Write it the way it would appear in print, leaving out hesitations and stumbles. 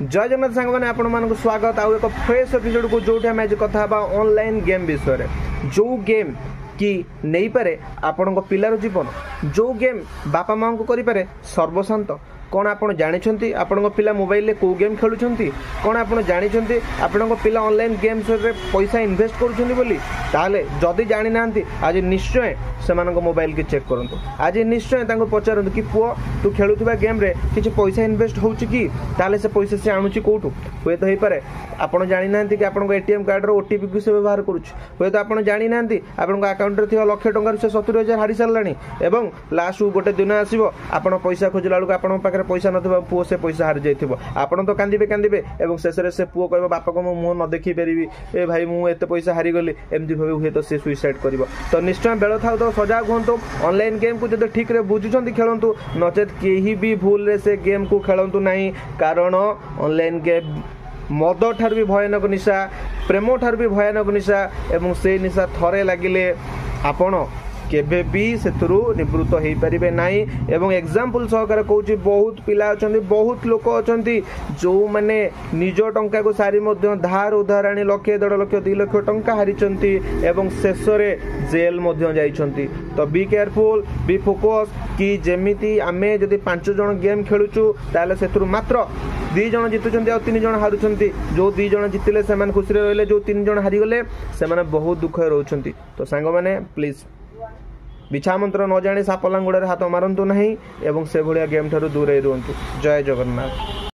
जय जगन्नाथ सांग मैंने आपण मानक स्वागत आउ एक फ्रेश एपिसोड को जो आम आज कथा ऑनलाइन गेम विषय जो गेम कि नहीं पारे आपण पिलार जीवन जो गेम बापा माँ को करें सर्वशांत कौन आप जानते आपण पिला मोबाइल रे को गेम खेलुंट कौन आप जानते आपण पिला ऑनलाइन गेम्स रे पैसा इन्वेस्ट करुँचे जदि जानी ना आज निश्चय से मोबाइल की चेक करूँ आज निश्चय पचारतु कि पुओ तू खेलुवा गेम रे किसी पैसा इन्वेस्ट होची कि ताले से पैसा से आणुची कोठू हुए तो होपे आपड़ जानी ना कि आपन एटीएम कार्ड रो ओटीपी को से व्यवहार करुच्छ हुए तो आप जानी ना आपन अकाउंट रे थी लक्ष टंकार से 70,000 हारी सारानी एवं लास्ट गोटे दिन आसो आप पैसा खोजला बेलू आप पाखे पैसा ना पुओ से पैसा हारी जाइए आपड़ तो कांदे कांदे और शेष में से पुओ कह बापा को मुँह न देखी पारि ए भाई मुझे पैसा हारी गली एमती भाव हुए तो सी सुइसाइड कर तो निश्चय बेल था तो सजाग हूँ ऑनलाइन गेम को जो ठीक बुझुं खेलतु नचेत कहीं भी भूल रे से गेम को खेलतु ना कारण ऑनलाइन गेम मद ठार भी भयानक निशा प्रेम ठार भी भयानक निशा एवं से निशा थरे लगिले आपण केबे भी सेतुरु निवृत्त हो पारे ना एवं एग्जाम्पल सहकार कहूँ बहुत पिला अच्छा बहुत लोक अच्छा जो मैंने निज टंका को सारी धार उधार आनी लक्ष 1.5 लक्ष 2 लक्ष टंका हारी एवं शेष में जेल जाइछंती तो बी केयरफुल बी फोकस कि जेमिति आमे जदि 5 जन गेम खेलुचु ताले सेतुरु मात्र 2 जन जितुचंती आ 3 जन हारुचंती जो 2 जन जितिले सेमान खुशी रहिले जो 3 जन हारी गले सेमाने बहुत दुख रहउचंती तो सांग माने प्लीज बिछा मंत्र न जाने साप लांगुड़े हाथ मारंतु नहीं एवं से भलिया गेम ठारू दूर रुहंतु। जय जगन्नाथ।